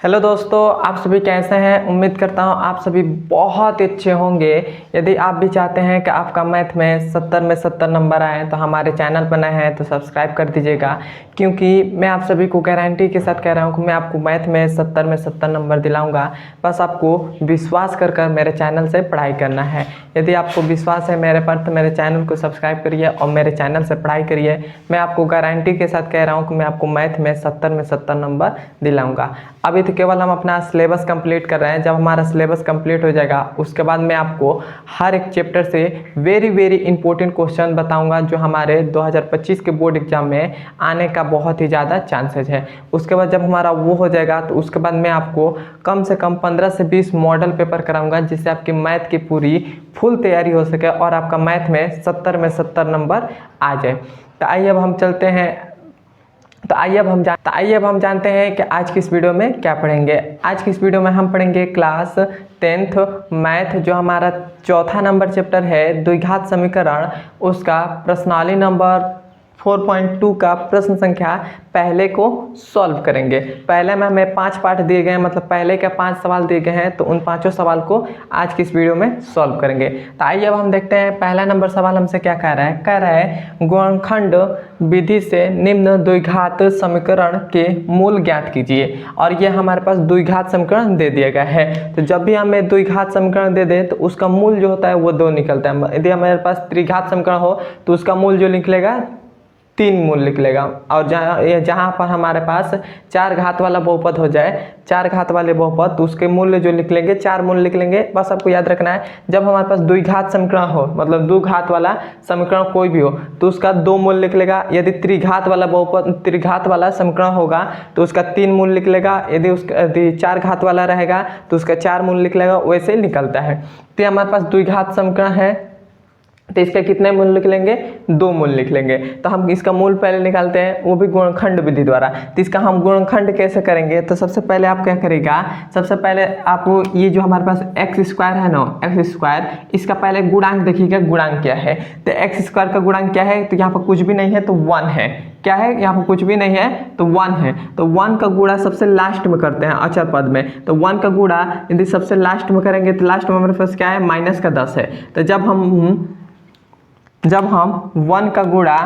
Hello दोस्तों, आप सभी कैसे हैं। उम्मीद करता हूं आप सभी बहुत अच्छे होंगे। यदि आप भी चाहते हैं कि आपका मैथ में 70 में 70 नंबर आए तो हमारे चैनल पर नए हैं तो सब्सक्राइब कर दीजिएगा, क्योंकि मैं आप सभी को गारंटी के साथ कह रहा हूं कि मैं आपको मैथ में 70 में 70 नंबर दिलाऊंगा। बस आपको विश्वास कर मेरे चैनल से पढ़ाई करना है। यदि आपको विश्वास है मेरे पर तो मेरे चैनल को सब्सक्राइब करिए और मेरे चैनल से पढ़ाई करिए। मैं आपको गारंटी के साथ कह रहा हूँ कि मैं आपको मैथ में 70 में 70 नंबर दिलाऊंगा। अभी तो केवल हम अपना सिलेबस कंप्लीट कर रहे हैं। जब हमारा सिलेबस कंप्लीट हो जाएगा उसके बाद मैं आपको हर एक चैप्टर से वेरी इंपॉर्टेंट क्वेश्चन बताऊंगा जो हमारे 2025 के बोर्ड एग्जाम में आने का बहुत ही ज़्यादा चांसेस है। उसके बाद जब हमारा वो हो जाएगा तो उसके बाद मैं आपको कम से कम 15 से 20 मॉडल पेपर कराऊंगा, जिससे आपकी मैथ की पूरी फुल तैयारी हो सके और आपका मैथ में 70 में 70 नंबर आ जाए। तो आइए अब हम चलते हैं। आइए अब हम जानते हैं कि आज की इस वीडियो में क्या पढ़ेंगे। आज की इस वीडियो में हम पढ़ेंगे क्लास 10th मैथ, जो हमारा चौथा नंबर चैप्टर है द्विघात समीकरण, उसका प्रश्नावली नंबर 4.2 का प्रश्न संख्या पहले को सॉल्व करेंगे। पहले में हमें 5 पार्ट दिए गए हैं, मतलब पहले के 5 सवाल दिए गए हैं, तो उन 5 सवाल को आज की इस वीडियो में सॉल्व करेंगे। तो आइए अब हम देखते हैं पहला नंबर सवाल हमसे क्या कह रहा है गुणनखंड विधि से निम्न द्विघात समीकरण के मूल ज्ञात कीजिए। और ये हमारे पास द्विघात समीकरण दे दिया गया है। तो जब भी हमें द्विघात समीकरण दे दे तो उसका मूल जो होता है वो 2 निकलता है। यदि हमारे पास त्रिघात समीकरण हो तो उसका मूल जो निकलेगा 3 मूल निकलेगा। और जहाँ पर हमारे पास 4 घात वाला बहुपद हो जाए, 4 घात वाले बहुपद, तो उसके मूल्य जो निकलेंगे 4 मूल निकलेंगे। बस आपको याद रखना है, जब हमारे पास द्विघात समीकरण हो, मतलब 2 घात वाला समीकरण कोई भी हो, तो उसका 2 मूल निकलेगा। यदि त्रिघात वाला बहुपद, त्रिघात वाला समीकरण होगा तो उसका 3 मूल निकलेगा। यदि 4 घात वाला रहेगा तो उसका 4 मूल निकलेगा। वैसे ही निकलता है। तो हमारे पास द्विघात समीकरण है तो इसके कितने मूल निकलेंगे? 2 मूल निकलेंगे। तो हम इसका मूल पहले निकालते हैं, वो भी गुणनखंड विधि द्वारा। तो इसका हम गुणनखंड कैसे करेंगे? तो सबसे पहले आप क्या करेगा, सबसे पहले आप ये जो हमारे पास एक्स स्क्वायर है ना, एक्स स्क्वायर, इसका पहले गुणांक देखिएगा, गुणांक क्या है। तो एक्स स्क्वायर का गुणांक क्या है? तो यहाँ पर कुछ भी नहीं है तो 1 है। क्या है? यहाँ पर कुछ भी नहीं है तो 1 है। तो 1 का गुणा सबसे लास्ट में करते हैं अचर पद में। तो 1 का गुणा यदि सबसे लास्ट में करेंगे तो लास्ट में हमारे पास क्या है? माइनस का 10 है। तो जब हम 1 का गुणा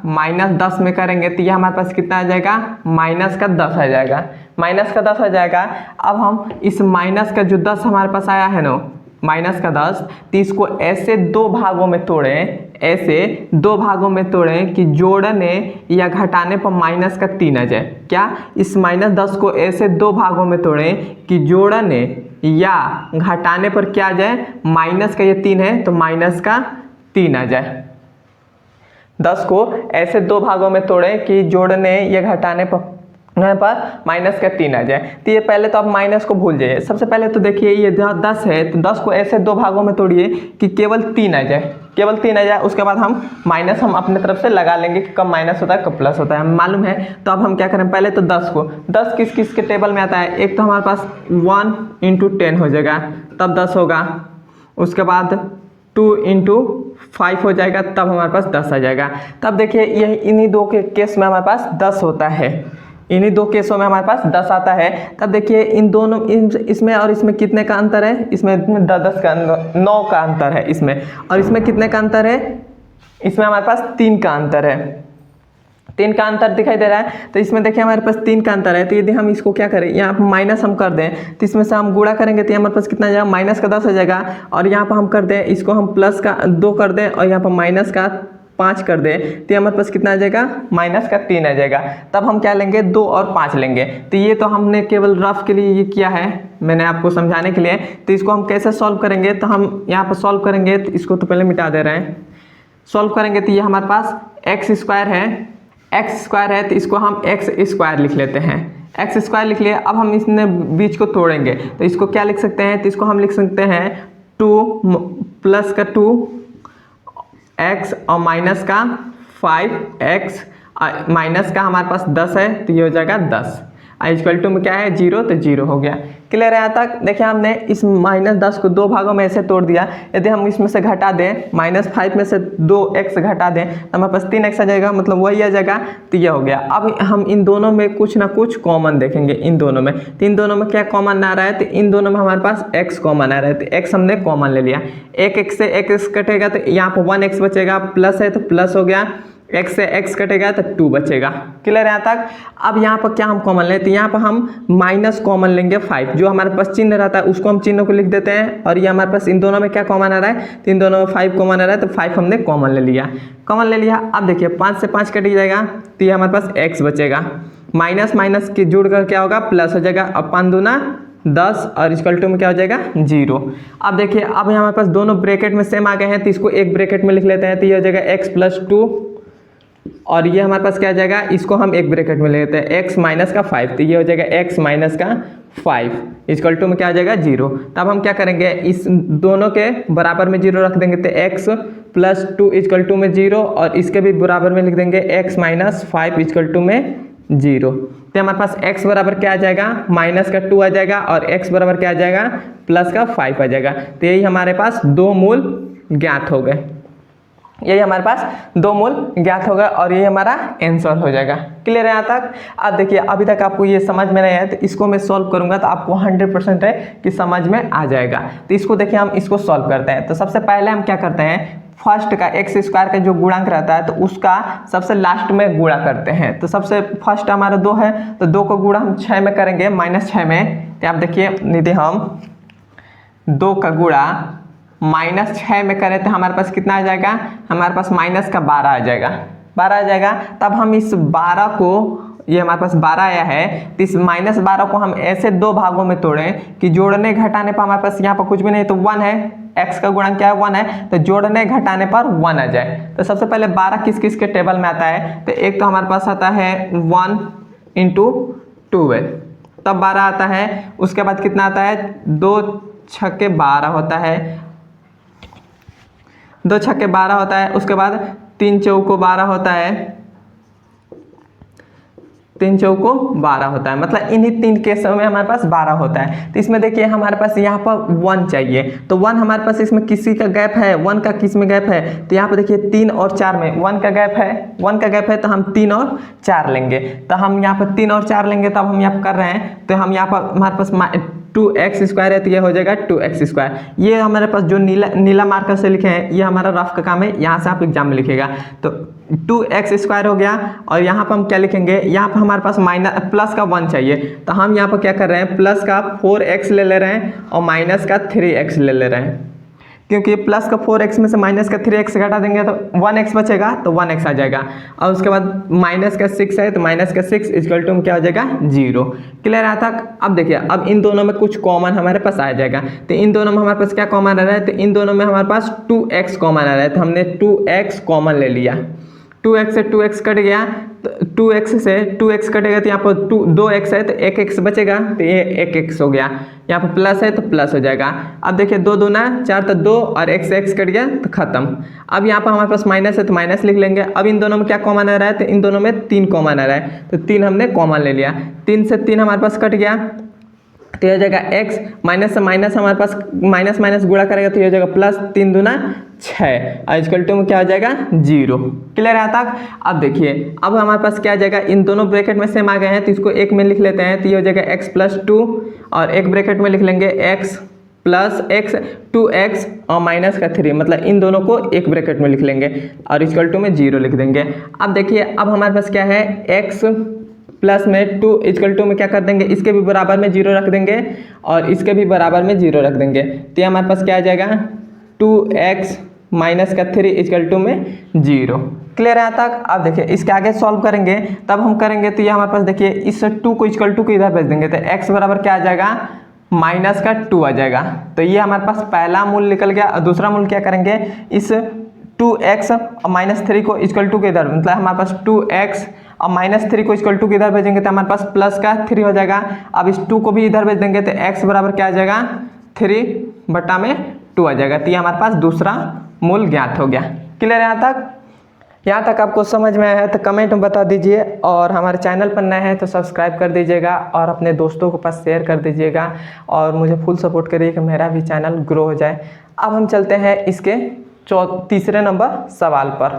-10 में करेंगे तो यह हमारे पास कितना आ जाएगा? माइनस का 10 आ जाएगा। माइनस का 10 आ जाएगा। अब हम इस माइनस का जो 10 हमारे पास आया है ना, माइनस का 10, तो इसको ऐसे 2 भागों में तोड़ें, ऐसे 2 भागों में तोड़ें कि जोड़ने या घटाने पर माइनस का 3 आ जाए। क्या? इस -10 को ऐसे 2 भागों में तोड़ें कि जोड़ने या घटाने पर क्या आ जाए? माइनस का ये 3 है तो माइनस का 3 आ जाए। 10 को ऐसे 2 भागों में तोड़ें कि जोड़ने या घटाने पर माइनस का 3 आ जाए। तो ये पहले तो आप माइनस को भूल जाइए। सबसे पहले तो देखिए ये 10 है तो 10 को ऐसे 2 भागों में तोड़िए कि केवल 3 आ जाए, केवल 3 आ जाए। उसके बाद हम माइनस हम अपने तरफ से लगा लेंगे कि कब माइनस होता है कब प्लस होता है, हमें मालूम है। तो अब हम क्या करें, पहले तो 10 किस किस के टेबल में आता है? एक तो हमारे पास 1 × 10 हो जाएगा, तब 10 होगा। उसके बाद 2 × 5 हो जाएगा, तब हमारे पास 10 आ जाएगा। तब देखिए यही इन्हीं 2 के केस में हमारे पास 10 होता है, इन्हीं 2 केसों में हमारे पास 10 आता है। तब देखिए इन दोनों इसमें और इसमें कितने का अंतर है? इसमें 10 का 9 का अंतर है इसमें। और इसमें कितने का अंतर है? इसमें हमारे पास 3 का अंतर है। 3 का अंतर दिखाई दे रहा है। तो इसमें देखिए हमारे पास 3 का अंतर है। तो यदि हम इसको क्या करें, यहाँ पर माइनस हम कर दें तो इसमें से हम गुणा करेंगे तो हमारे पास कितना आ जाएगा? माइनस का 10 आ जाएगा। और यहाँ पर हम कर दें, इसको हम प्लस का 2 कर दें और यहाँ पर माइनस का 5 कर दें तो हमारे पास कितना आ जाएगा? माइनस का 3 आ जाएगा। तब हम क्या लेंगे? 2 और 5 लेंगे। तो ये तो हमने केवल रफ के लिए ये किया है, मैंने आपको समझाने के लिए। तो इसको हम कैसे सॉल्व करेंगे? तो हम यहाँ पर सॉल्व करेंगे, तो इसको तो पहले मिटा दे रहे हैं। सॉल्व करेंगे तो ये हमारे पास एक्स स्क्वायर है, तो इसको हम एक्स स्क्वायर लिख लेते हैं। एक्स स्क्वायर लिख लिया। अब हम इसने बीच को तोड़ेंगे तो इसको क्या लिख सकते हैं? तो इसको हम लिख सकते हैं 2 प्लस का 2x और माइनस का 5x, माइनस का हमारे पास 10 है तो ये हो जाएगा 10। इक्वल टू में क्या है 0, तो 0 हो गया। क्लियर है यहाँ तक? देखिए हमने इस -10 को 2 भागों में ऐसे तोड़ दिया। यदि हम इसमें से घटा दें, -5 में से 2x घटा दें तो हमारे पास 3x आ जाएगा, मतलब वही आ जाएगा। तो ये हो गया। अब हम इन दोनों में कुछ ना कुछ कॉमन देखेंगे। इन दोनों में, तो इन दोनों में क्या कॉमन आ रहा है? तो इन दोनों में हमारे पास x कॉमन आ रहा है, तो x हमने कॉमन ले लिया। एक x से x कटेगा तो यहाँ पर 1x बचेगा, प्लस है तो प्लस हो गया, x से x कटेगा तो 2 बचेगा। क्लियर है यहाँ तक? अब यहाँ पर क्या हम कॉमन लेते हैं? यहाँ पर हम माइनस कॉमन लेंगे 5, जो हमारे पास चिन्ह रहता है उसको हम चिन्ह को लिख देते हैं। और ये हमारे पास इन दोनों में क्या कॉमन आ रहा है? तो इन दोनों में 5 कॉमन आ रहा है, तो 5 हमने कॉमन ले लिया। कॉमन ले लिया। अब देखिए 5 से 5 कट जाएगा तो ये हमारे पास x बचेगा। माइनस माइनस के जुड़ कर क्या होगा? प्लस हो जाएगा। अब 5 दूना 10 और इक्वल टू में क्या हो जाएगा? 0। अब देखिए अब यहाँ हमारे पास दोनों ब्रैकेट में सेम आ गए हैं, तो इसको एक ब्रैकेट में लिख लेते हैं। तो ये हो जाएगा x प्लस 2 और ये हमारे पास क्या आ जाएगा? इसको हम एक ब्रैकेट में ले लेते हैं, x माइनस का 5। तो ये हो जाएगा x माइनस का 5 इक्वल टू में क्या आ जाएगा? 0। तब हम क्या करेंगे? इस दोनों के बराबर में 0 रख देंगे, तो x प्लस 2 इक्वल टू में 0 और इसके भी बराबर में लिख देंगे x माइनस 5 इक्वल टू में 0। तो हमारे पास x बराबर क्या आ जाएगा? माइनस का 2 आ जाएगा और x बराबर क्या आ जाएगा? प्लस का 5 आ जाएगा। तो यही हमारे पास 2 मूल ज्ञात हो गए। यही हमारे पास 2 मूल ज्ञात होगा और ये हमारा आंसर हो जाएगा। क्लियर है यहाँ तक? अब देखिए अभी तक आपको ये समझ में नहीं आया, तो इसको मैं सॉल्व करूंगा तो आपको 100% है कि समझ में आ जाएगा। तो इसको देखिए हम इसको सॉल्व करते हैं। तो सबसे पहले हम क्या करते हैं? फर्स्ट का x² का जो गुणांक रहता है तो उसका सबसे लास्ट में गुणा करते हैं। तो सबसे फर्स्ट हमारा 2 है, तो 2 को गुणा हम 6 में करेंगे, -6 में। तो आप देखिए यदि हम 2 का गुणा -6 में करें तो हमारे पास कितना आ जाएगा? हमारे पास माइनस का 12 आ जाएगा। 12 आ जाएगा। तब हम इस 12 को, ये हमारे पास 12 आया है, तो इस -12 को हम ऐसे 2 भागों में तोड़ें कि जोड़ने घटाने पर हमारे पास यहाँ पर कुछ भी नहीं, तो 1 है। x का गुणांक क्या है? 1 है, तो जोड़ने घटाने पर 1 आ जाए। तो सबसे पहले 12 किस किस के टेबल में आता है? तो एक तो हमारे पास आता है 1 × 12, तब 12 आता है। उसके बाद कितना आता है? 2 छक्के 12 होता है, 2 छक्के 12 होता है। उसके बाद 3 चौको 12 होता है, 3 चौको 12 होता है। मतलब इन्हीं 3 केसों में हमारे पास 12 होता है। तो इसमें देखिए हमारे पास यहाँ पर 1 चाहिए, तो 1 हमारे पास इसमें किसी का गैप है? 1 का किस में गैप है? तो यहाँ पर देखिए 3 और 4 में 1 का गैप है, 1 का गैप है, तो हम 3 और 4 लेंगे। तो हम यहाँ पर 3 और 4 लेंगे, तब हम यहाँ पर कर रहे हैं, तो हम यहाँ पर हमारे पास 2x² है, तो ये हो जाएगा 2x²। ये हमारे पास जो नीला मार्कर से लिखे हैं ये हमारा रफ का काम है, यहाँ से आप एग्जाम में लिखेगा। तो 2x² हो गया। और यहाँ पर हम क्या लिखेंगे? यहाँ पर हमारे पास प्लस का 1 चाहिए, तो हम यहाँ पर क्या कर रहे हैं? प्लस का 4x ले ले रहे हैं और माइनस का 3x ले रहे हैं, क्योंकि प्लस का 4x में से माइनस का 3x घटा देंगे तो 1x बचेगा, तो 1x आ जाएगा। और उसके बाद माइनस का 6 है, तो माइनस का 6 इक्वल टू क्या हो जाएगा? 0। क्लियर आता? अब देखिए अब इन दोनों में कुछ कॉमन हमारे पास आ जाएगा। तो इन दोनों में हमारे पास क्या कॉमन आ रहा है? तो इन दोनों में हमारे पास 2x कॉमन आ रहा है, तो हमने 2x कॉमन ले लिया। 2x से 2x कट गया, तो 2x से 2x कटेगा, तो यहाँ पर 2x है तो 1x बचेगा, तो ये 1x हो गया। यहाँ पर प्लस है तो प्लस हो जाएगा। अब देखिए 2 दूना 4, तो 2 और x से x कट गया तो खत्म। अब यहाँ पर हमारे पास माइनस है तो माइनस लिख लेंगे। अब इन दोनों में क्या कॉमन आ रहा है? तो इन दोनों में 3 कॉमन आ रहा है, तो 3 हमने कॉमन ले लिया। 3 से 3 हमारे पास कट गया, तो ये हो जाएगा x, माइनस से माइनस हमारे पास माइनस माइनस गुणा करेगा तो ये हो जाएगा प्लस, 3 दूना 6 और इक्वल टू में क्या हो जाएगा? 0। क्लियर है तक? अब देखिए अब हमारे पास क्या आ जाएगा? इन दोनों ब्रैकेट में सेम आ गए हैं, तो इसको एक में लिख लेते हैं, तो ये हो जाएगा x प्लस 2 और एक ब्रैकेट में लिख लेंगे x प्लस x 2x और माइनस का 3, मतलब इन दोनों को एक ब्रैकेट में लिख लेंगे और इक्वल टू में 0 लिख देंगे। अब देखिए अब हमारे पास क्या है? x प्लस में 2 इक्वल टू में क्या कर देंगे? इसके भी बराबर में 0 रख देंगे और इसके भी बराबर में 0 रख देंगे, तो ये हमारे पास क्या आ जाएगा? 2x माइनस का 3 इक्वल टू में 0। क्लियर है यहाँ तक? अब देखिए इसके आगे सॉल्व करेंगे, तब हम करेंगे तो ये हमारे पास देखिए इस 2 को इक्वल टू को इधर भेज देंगे, तो x बराबर क्या आ जाएगा? माइनस का 2 आ जाएगा। तो ये हमारे पास पहला मूल निकल गया। और दूसरा मूल क्या करेंगे? इस 2x और माइनस 3 को इक्वल टू के इधर, मतलब हमारे पास 2x और माइनस 3 को इक्वल टू के इधर भेजेंगे तो हमारे पास प्लस का 3 हो जाएगा। अब इस 2 को भी इधर भेज देंगे तो x बराबर क्या आ जाएगा? 3/2 आ जाएगा। तो ये हमारे पास दूसरा मूल ज्ञात हो गया। क्लियर है यहाँ तक? यहाँ तक आपको समझ में आया है तो कमेंट में बता दीजिए, और हमारे चैनल पर नए हैं तो सब्सक्राइब कर दीजिएगा और अपने दोस्तों के पास शेयर कर दीजिएगा, और मुझे फुल सपोर्ट करिए कि मेरा भी चैनल ग्रो हो जाए। अब हम चलते हैं इसके तीसरे नंबर सवाल पर।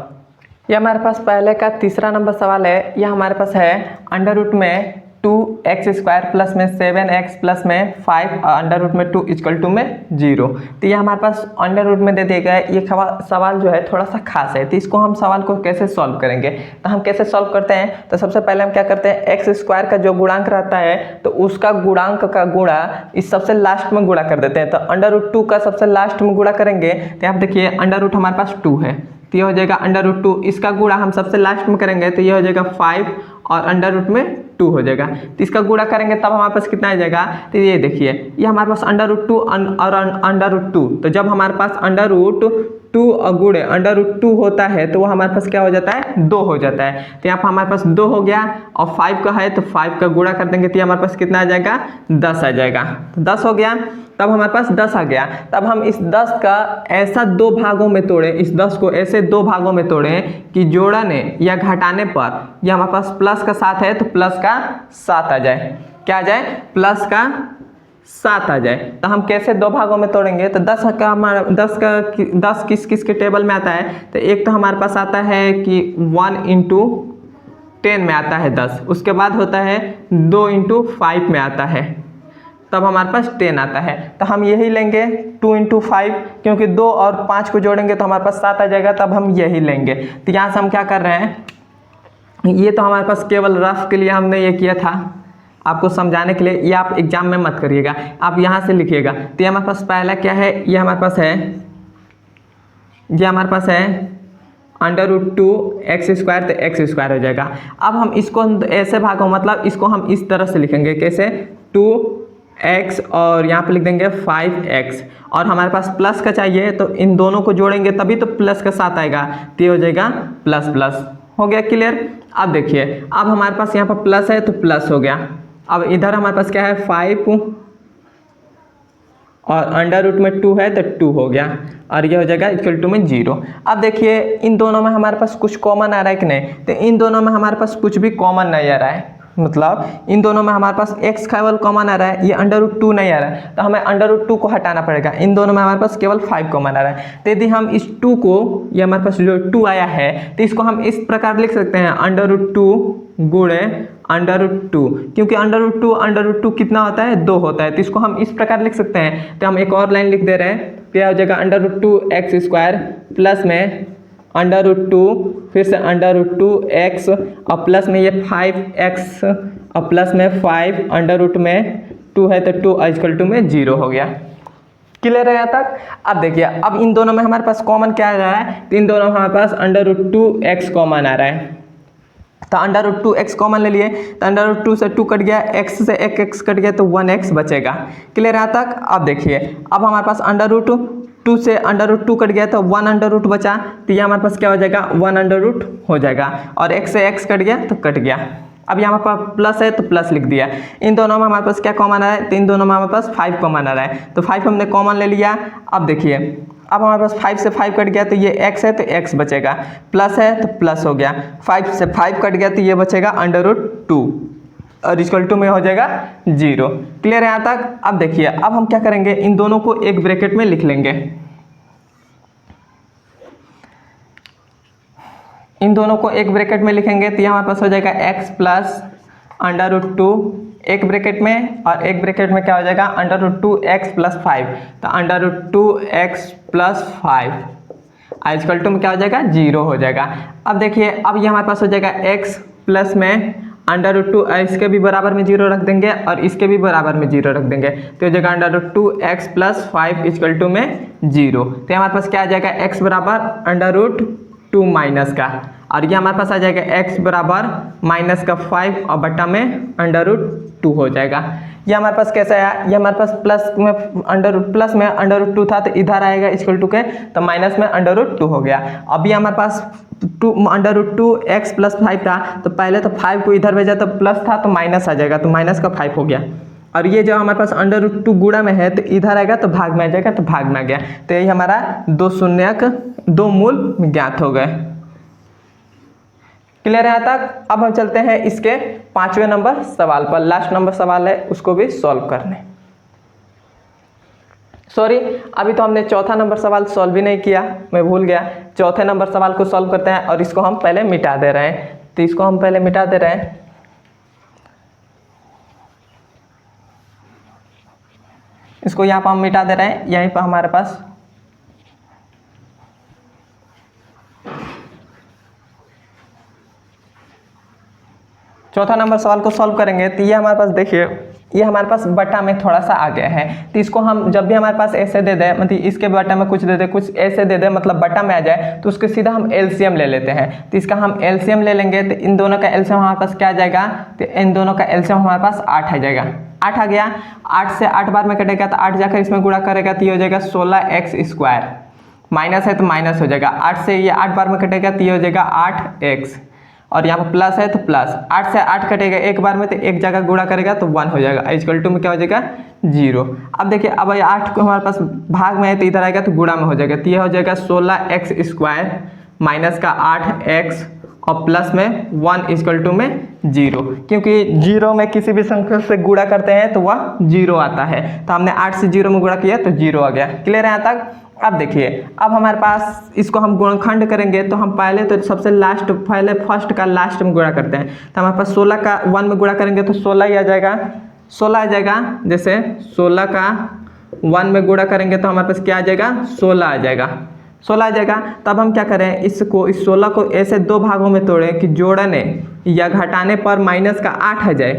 यह हमारे पास पहले का तीसरा नंबर सवाल है। यह हमारे पास है अंडर रूट में 2x² प्लस में 7x प्लस में 5 अंडर रूट में 2 इक्वल टू में 0। तो ये हमारे पास अंडर रूट में दे दिया गया है। ये सवाल जो है थोड़ा सा खास है, तो इसको हम सवाल को कैसे सॉल्व करेंगे, तो हम कैसे सॉल्व करते हैं, तो सबसे पहले हम क्या करते हैं, x² का जो गुणांक रहता है तो उसका गुणांक का गुणा इस सबसे लास्ट में गुणा कर देते हैं। तो अंडर रूट 2 का सबसे लास्ट में गुणा करेंगे तो आप देखिए अंडर रूट हमारे पास 2 है, तो ये हो जाएगा अंडर रूट 2। इसका गुणा हम सबसे लास्ट में करेंगे तो ये हो जाएगा 5 और अंडर रूट में 2 हो जाएगा। तो इसका गुणा करेंगे तब हमारे पास कितना आ जाएगा, तो ये देखिए ये हमारे पास अंडर रूट 2 और अंडर रूट 2। तो जब हमारे पास अंडर रूट 2 और गुणे अंडर रूट 2 होता है तो वो हमारे पास क्या हो जाता है, 2 हो जाता है। तो यहाँ पर हमारे पास 2 हो गया, और 5 का है तो 5 का गुणा कर देंगे तो हमारे पास कितना आ जाएगा, 10 आ जाएगा। तो 10 हो गया, तब हमारे पास 10 आ गया। तब हम इस 10 का ऐसा 2 भागों में तोड़ें, इस 10 को ऐसे 2 भागों में तोड़ें कि जोड़ने या घटाने पर यह हमारे पास प्लस का 7 है तो प्लस का 7 आ जाए। क्या आ जाए, प्लस का 7 आ जाए। तो हम कैसे 2 भागों में तोड़ेंगे, तो 10 का हमारा 10 किस किस के टेबल में आता है, तो एक तो हमारे पास आता है कि 1 × 10 में आता है 10, उसके बाद होता है 2 × 5 में आता है, तब हमारे पास 10 आता है। तो हम यही लेंगे 2 × 5, क्योंकि 2 और 5 को जोड़ेंगे तो हमारे पास 7 आ जाएगा, तब हम यही लेंगे। तो यहाँ से हम क्या कर रहे हैं, ये तो हमारे पास केवल रफ के लिए हमने ये किया था, आपको समझाने के लिए, ये आप एग्जाम में मत करिएगा, आप यहाँ से लिखिएगा। तो ये हमारे पास पहला क्या है, ये हमारे पास है, ये हमारे पास है अंडर रूट 2 x² तो x² हो जाएगा। अब हम इसको ऐसे भागों, मतलब इसको हम इस तरह से लिखेंगे, कैसे, 2x और यहाँ पे लिख देंगे 5x, और हमारे पास प्लस का चाहिए तो इन दोनों को जोड़ेंगे तभी तो प्लस का 7 आएगा, तो ये हो जाएगा प्लस प्लस। हो गया क्लियर। अब देखिए, अब हमारे पास यहाँ पर प्लस है तो प्लस हो गया। अब इधर हमारे पास क्या है, 5 और अंडर रूट में 2 है तो 2 हो गया, और ये हो जाएगा इक्वल टू में 0। अब देखिए इन दोनों में हमारे पास कुछ कॉमन आ रहा है कि नहीं, तो इन दोनों में हमारे पास कुछ भी कॉमन नहीं आ रहा है, मतलब इन दोनों में हमारे पास x केवल कॉमन आ रहा है, ये अंडर रूट 2 नहीं आ रहा है, तो हमें अंडर रूट 2 को हटाना पड़ेगा। इन दोनों में हमारे पास केवल 5 कॉमन आ रहा है, तो यदि हम इस 2 को, ये हमारे पास जो 2 आया है, तो इसको हम इस प्रकार लिख सकते हैं, अंडर रूट 2 गुणे अंडर रूट 2, क्योंकि अंडर रूट 2 कितना होता है, 2 होता है, तो इसको हम इस प्रकार लिख सकते हैं। तो हम एक और लाइन लिख दे रहे हैं, क्या हो जाएगा, अंडर रूट 2 x² प्लस में अंडर रूट 2 फिर से अंडर रूट 2x और प्लस में ये 5x और प्लस में 5 अंडर रूट में 2 है तो 2 इक्वल टू में 0 हो गया। क्लियर है यहाँ तक। अब देखिए, अब इन दोनों में हमारे पास कॉमन क्या आ रहा है, तो इन दोनों में हमारे पास अंडर रूट 2x कॉमन आ रहा है, तो अंडर रूट 2x कॉमन ले लिए, तो अंडर रूट 2 से 2 कट गया, x से 1x कट गया तो 1x बचेगा। क्लियर यहाँ तक। अब देखिए, अब हमारे पास अंडर रूट 2 से अंडर रूट 2 कट गया तो 1 अंडर रूट बचा, तो ये हमारे पास क्या हो जाएगा, 1 अंडर रूट हो जाएगा, और x से x कट गया तो कट गया। अब यहाँ हमारे पास प्लस है तो प्लस लिख दिया। इन दोनों में हमारे पास क्या कॉमन आ रहा है, तो इन दोनों में हमारे पास 5 कॉमन आ रहा है, तो 5 हमने कॉमन ले लिया। अब देखिए, अब हमारे पास 5 से 5 कट गया तो ये x है तो x बचेगा, प्लस है तो प्लस हो गया, 5 से 5 कट गया तो ये बचेगा अंडर रूट 2 और इक्वल टू में हो जाएगा 0। क्लियर है यहाँ तक। अब देखिए, अब हम क्या करेंगे, इन दोनों को एक ब्रैकेट में लिख लेंगे, इन दोनों को एक ब्रैकेट में लिखेंगे तो ये हमारे पास हो जाएगा x प्लस अंडर रूट 2 एक ब्रैकेट में, और एक ब्रैकेट में क्या हो जाएगा, अंडर रूट 2x प्लस 5, तो under root 2x plus 5 equal to में क्या हो जाएगा, 0 हो जाएगा। अब देखिए, अब ये हमारे पास हो जाएगा x प्लस में अंडर रूट 2, इसके भी बराबर में 0 रख देंगे और इसके भी बराबर में 0 रख देंगे, तो हो जाएगा under root 2x plus 5 equal to में 0। तो हमारे पास क्या आ जाएगा, x बराबर अंडर रूट 2 माइनस का, और ये हमारे पास आ जाएगा x बराबर माइनस का 5 और बट्टा में अंडर रूट 2 हो जाएगा। ये हमारे पास कैसा आया, ये हमारे पास प्लस में अंडर रूट 2 था तो इधर आएगा इक्वल टू के, तो माइनस में अंडर रूट 2 हो गया। अभी हमारे पास अंडर रूट 2x प्लस 5 था, तो पहले तो 5 को इधर भेजा तो प्लस था तो माइनस आ जाएगा, तो माइनस का 5 हो गया। और ये जो हमारे पास अंडर रूट 2 गुणा में है तो इधर आएगा तो भाग में आ जाएगा, तो भाग में आ गया, तो यही हमारा 2 मूल ज्ञात हो गए। क्लियर है यहाँ तक। अब हम चलते हैं इसके 5वें नंबर सवाल पर, लास्ट नंबर सवाल है उसको भी सॉल्व करने। सॉरी, अभी तो हमने चौथा नंबर सवाल सॉल्व भी नहीं किया, मैं भूल गया। चौथे नंबर सवाल को सॉल्व करते हैं और इसको हम पहले मिटा दे रहे हैं। तो इसको हम पहले मिटा दे रहे हैं। इसको यहाँ पर हम मिटा दे रहे हैं। यहीं पर हमारे पास चौथा नंबर सवाल को सॉल्व करेंगे तो ये हमारे पास देखिए, ये हमारे पास बटा में थोड़ा सा आ गया है। तो इसको हम जब भी हमारे पास ऐसे दे दे, मतलब इसके बटा में कुछ दे दे, कुछ ऐसे दे दे, मतलब बटा में आ जाए, तो उसके सीधा हम एलसीएम ले लेते हैं। तो इसका हम एलसीएम ले लेंगे तो इन दोनों का एलसीएम हमारे पास क्या आ जाएगा, तो इन दोनों का एलसीएम हमारे पास 8 आ जाएगा। 8 आ गया, 8 से 8 बार में कटेगा तो 8 जाकर इसमें गुणा करेगा तो ये हो जाएगा 16x²। माइनस है तो माइनस हो जाएगा, 8 से ये 8 बार में कटेगा तो ये हो जाएगा 8x, और यहाँ पर प्लस है तो प्लस, 8 से 8 कटेगा एक बार में तो एक जगह गुणा करेगा तो 1 हो जाएगा, इक्वल टू में क्या हो जाएगा 0। अब देखिए, अब 8 को हमारे पास भाग में है तो इधर आएगा तो गुणा में हो जाएगा, तो ये हो जाएगा 16x² माइनस का 8x और प्लस में 1 इक्वल टू में 0, क्योंकि 0 में किसी भी संख्या से गुणा करते हैं तो वह 0 आता है। तो हमने 8 से 0 में गुणा किया तो 0 आ गया। क्लियर है यहाँ तक। अब देखिए, अब हमारे पास इसको हम गुणनखंड करेंगे तो हम पहले तो सबसे लास्ट, पहले फर्स्ट का लास्ट में गुणा करते हैं। तो हमारे पास 16 का 1 में गुणा करेंगे तो 16 ही आ जाएगा, 16 आ जाएगा। जैसे 16 का 1 में गुणा करेंगे तो हमारे पास क्या आ जाएगा, 16 आ जाएगा, 16 आ जाएगा। तब हम क्या करें, इसको, इस 16 को ऐसे दो भागों में तोड़ें कि जोड़ने या घटाने पर माइनस का 8 आ जाए।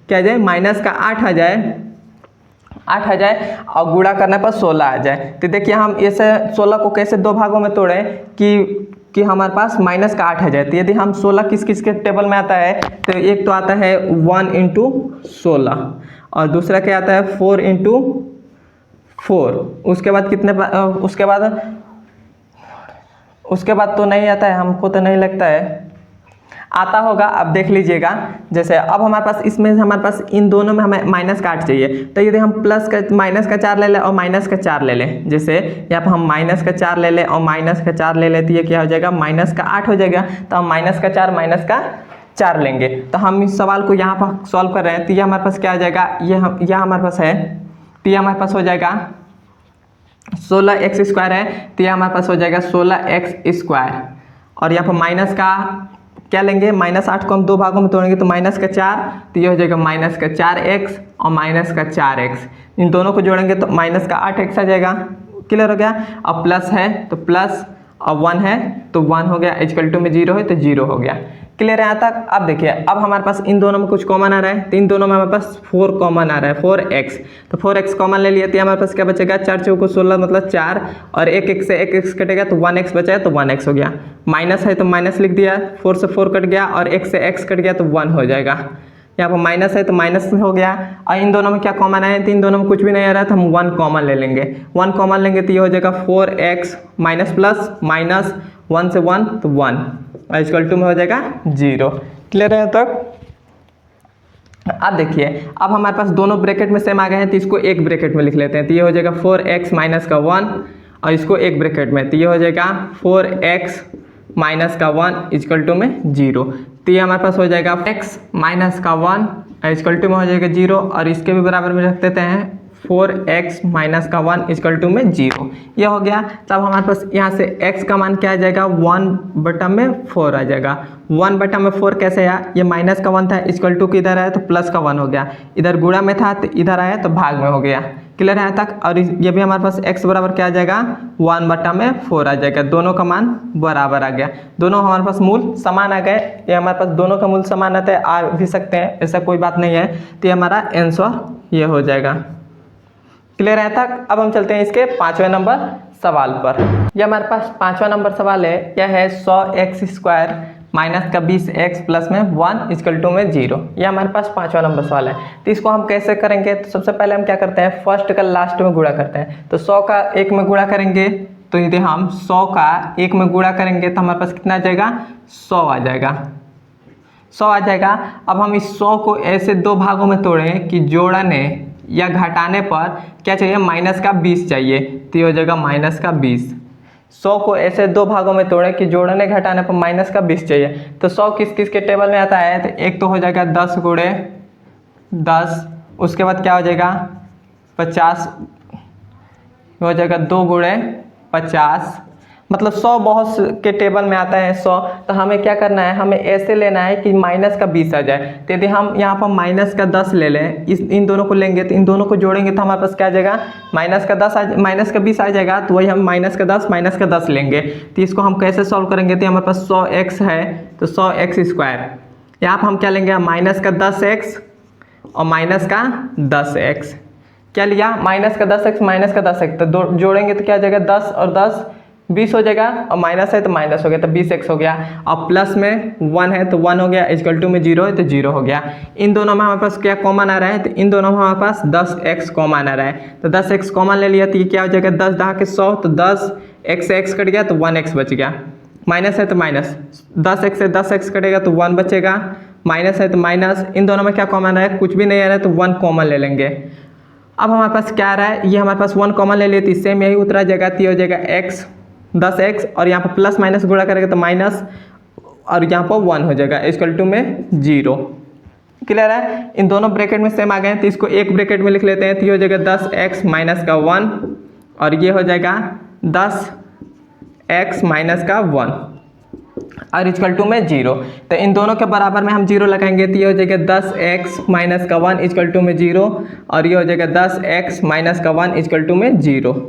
क्या आ जाए, माइनस का 8 आ जाए, 8 आ जाए, और गुणा करने पर 16 आ जाए। तो देखिए, हम ऐसे 16 को कैसे दो भागों में तोड़ें कि हमारे पास माइनस का 8 आ जाए। तो यदि हम 16 किस किस के टेबल में आता है, तो एक तो आता है 1 × 16 और दूसरा क्या आता है 4 × 4। उसके बाद कितने, उसके बाद तो नहीं आता है, हमको तो नहीं लगता है आता होगा, अब देख लीजिएगा। जैसे अब हमारे पास इसमें, हमारे पास इन दोनों में हमें माइनस का 8 चाहिए, तो यदि हम प्लस का माइनस का 4 ले लें और माइनस का 4 ले लें, जैसे यहाँ पर हम माइनस का 4 ले लें और माइनस का 4 ले लें, तो ये क्या हो जाएगा, माइनस का 8 हो जाएगा। तो हम माइनस का 4 लेंगे। तो हम इस सवाल को यहाँ पर सॉल्व कर रहे हैं, तो ये हमारे पास क्या आ जाएगा, यह हमारे पास है, तो ये हमारे पास हो जाएगा 16x² है, तो यह हमारे पास हो जाएगा 16x²। और यहाँ पर माइनस का क्या लेंगे, -8 को हम दो भागों में तोड़ेंगे तो माइनस का 4, तो ये हो जाएगा माइनस का 4x और माइनस का 4x। इन दोनों को जोड़ेंगे तो माइनस का 8x आ जाएगा। क्लियर हो गया। अब प्लस है तो प्लस, और 1 है तो 1 हो गया, इक्वल टू में 0 है तो 0 हो गया। क्लियर है यहाँ तक। अब देखिए, अब हमारे पास इन दोनों में कुछ कॉमन आ रहा है, तो इन दोनों में हमारे पास 4 कॉमन आ रहा है, 4x। तो 4x कॉमन ले लिया तो हमारे पास क्या बचेगा, 4 चौको 16 मतलब 4, और 1x से 1x कटेगा तो 1x बचा है तो 1x हो गया। माइनस है तो माइनस लिख दिया, 4 से 4 कट गया और x से x कट गया तो 1 हो जाएगा। यहाँ पर माइनस है तो माइनस हो गया। और इन दोनों में क्या कॉमन आया, तो इन दोनों में कुछ भी नहीं आ रहा है तो हम 1 कॉमन ले लेंगे। 1 कॉमन लेंगे तो ये हो जाएगा 4x माइनस प्लस माइनस 1 से 1 तो 1, और इक्वल टू में हो जाएगा 0। क्लियर है तक। अब देखिए, अब हमारे पास दोनों ब्रैकेट में सेम आ गए हैं, तो इसको एक ब्रैकेट में लिख लेते हैं। तो ये हो जाएगा 4x माइनस का 1, और इसको एक ब्रैकेट में, तो ये हो जाएगा 4x माइनस का 1 इक्वल टू में 0। तो ये हमारे पास हो जाएगा x माइनस का 1 इक्वल टू में हो जाएगा 0, और इसके भी बराबर में रख देते हैं 4x माइनस का 1 इक्वल टू में 0। यह हो गया। तब हमारे पास यहाँ से x का मान क्या आ जाएगा, 1/4 आ जाएगा। 1/4 कैसे आया, ये माइनस का 1 था, इक्वल टू किधर आया तो प्लस का 1 हो गया, इधर गुणा में था तो इधर आया तो भाग में हो गया। क्लियर है तक। और ये भी हमारे पास x बराबर क्या आ जाएगा, 1/4 आ जाएगा। दोनों का मान बराबर आ गया, दोनों हमारे पास मूल समान आ गए। ये हमारे पास दोनों का मूल समान आता है, आ भी सकते हैं, ऐसा कोई बात नहीं है। तो ये हमारा आंसर ये हो जाएगा। क्लियर है तक। अब हम चलते हैं इसके 5वें नंबर सवाल पर। यह हमारे पास 5वां नंबर सवाल है। यह है 100x² माइनस का 20x प्लस में 1 इक्वल टू में 0। यह हमारे पास 5वां नंबर सवाल है। तो इसको हम कैसे करेंगे, तो सबसे पहले हम क्या करते हैं, फर्स्ट का लास्ट में गुणा करते हैं। तो 100 का 1 में गुणा करेंगे, तो यदि हम 100 का 1 में गुणा करेंगे तो हमारे पास कितना आ जाएगा, 100 आ जाएगा, 100 आ जाएगा। अब हम इस 100 को ऐसे दो भागों में तोड़ें कि जोड़ने या घटाने पर क्या चाहिए, माइनस का 20 चाहिए, तो ये हो जाएगा माइनस का 20। 100 को ऐसे 2 भागों में तोड़े कि जोड़ने घटाने पर माइनस का 20 चाहिए। तो 100 किस किस के टेबल में आता है, तो एक तो हो जाएगा 10 गुणे 10, उसके बाद क्या हो जाएगा 50 हो जाएगा 2 गुणे 50, मतलब 100 बहुत के टेबल में आता है 100। तो हमें क्या करना है, हमें ऐसे लेना है कि माइनस का 20 आ जाए। तो यदि हम यहाँ पर माइनस का 10 ले लें, इन दोनों को लेंगे तो इन दोनों को जोड़ेंगे तो हमारे पास क्या आ जाएगा, माइनस का 20 आ जाएगा। तो वही हम माइनस का 10 लेंगे। तो इसको हम कैसे सॉल्व करेंगे, तो हमारे पास 100x है तो 100x²। यहाँ पर हम क्या लेंगे, माइनस का 10x और माइनस का 10x। क्या लिया, माइनस का 10x माइनस का 10x, तो जोड़ेंगे तो क्या आ जाएगा 10 और 10 20 हो जाएगा, और माइनस है तो माइनस हो गया तो 20x हो गया। और प्लस में 1 है तो 1 हो गया, इक्वल टू में 0 है तो 0 हो गया। इन दोनों में हमारे पास क्या कॉमन आ रहा है, तो इन दोनों में हमारे पास 10x कॉमन आ रहा है। तो 10x कॉमन ले लिया तो ये क्या हो जाएगा 10 दहा के 100, तो 10x से x कट गया तो 1x बच गया। माइनस है तो माइनस, 10x से 10x कटेगा तो 1 बचेगा, माइनस है तो माइनस, इन दोनों में क्या कॉमन है, कुछ भी नहीं आ रहा है तो 1 कॉमन ले लेंगे। अब हमारे पास क्या आ रहा है, ये हमारे पास 1 कॉमन ले लिए तो इससे यही उतरा जाएगा, तो हो जाएगा x 10x, और यहाँ पर प्लस माइनस गुणा करेंगे तो माइनस, और यहाँ पर 1 हो जाएगा इक्वल टू में 0। क्लियर है, इन दोनों ब्रैकेट में सेम आ गए हैं तो इसको एक ब्रैकेट में लिख लेते हैं। तो ये हो जाएगा 10x माइनस का 1, और ये हो जाएगा 10x माइनस का 1 और इक्वल टू में 0। तो इन दोनों के बराबर में हम 0 लगाएंगे तो ये हो जाएगा 10x माइनस का 1 इक्वल टू में 0, और ये हो जाएगा 10x माइनस का 1 इक्वल टू में 0।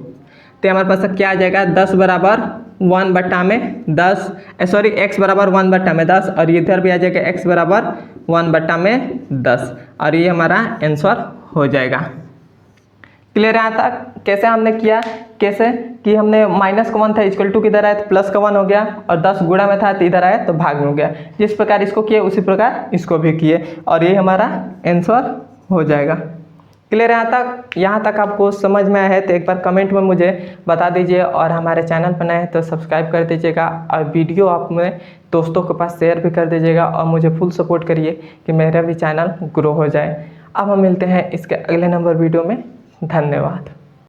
तो हमारे पास क्या आ जाएगा, 10 बराबर 1 बट्टा में 10, सॉरी x बराबर 1 बट्टा में 10, और इधर भी आ जाएगा x बराबर 1 बट्टा में 10, और ये हमारा आंसर हो जाएगा। क्लियर है यहाँ तक कैसे हमने किया, कैसे कि हमने माइनस का 1 था इक्वल टू किधर आया तो प्लस का 1 हो गया, और 10 गुणा में था तो इधर आया तो भाग में हो गया। जिस प्रकार इसको किए उसी प्रकार इसको भी किए, और ये हमारा आंसर हो जाएगा। क्लियर है यहाँ तक आपको समझ में आया है तो एक बार कमेंट में मुझे बता दीजिए, और हमारे चैनल पर नए हैं तो सब्सक्राइब कर दीजिएगा, और वीडियो आप अपने दोस्तों के पास शेयर भी कर दीजिएगा, और मुझे फुल सपोर्ट करिए कि मेरा भी चैनल ग्रो हो जाए। अब हम मिलते हैं इसके अगले नंबर वीडियो में। धन्यवाद।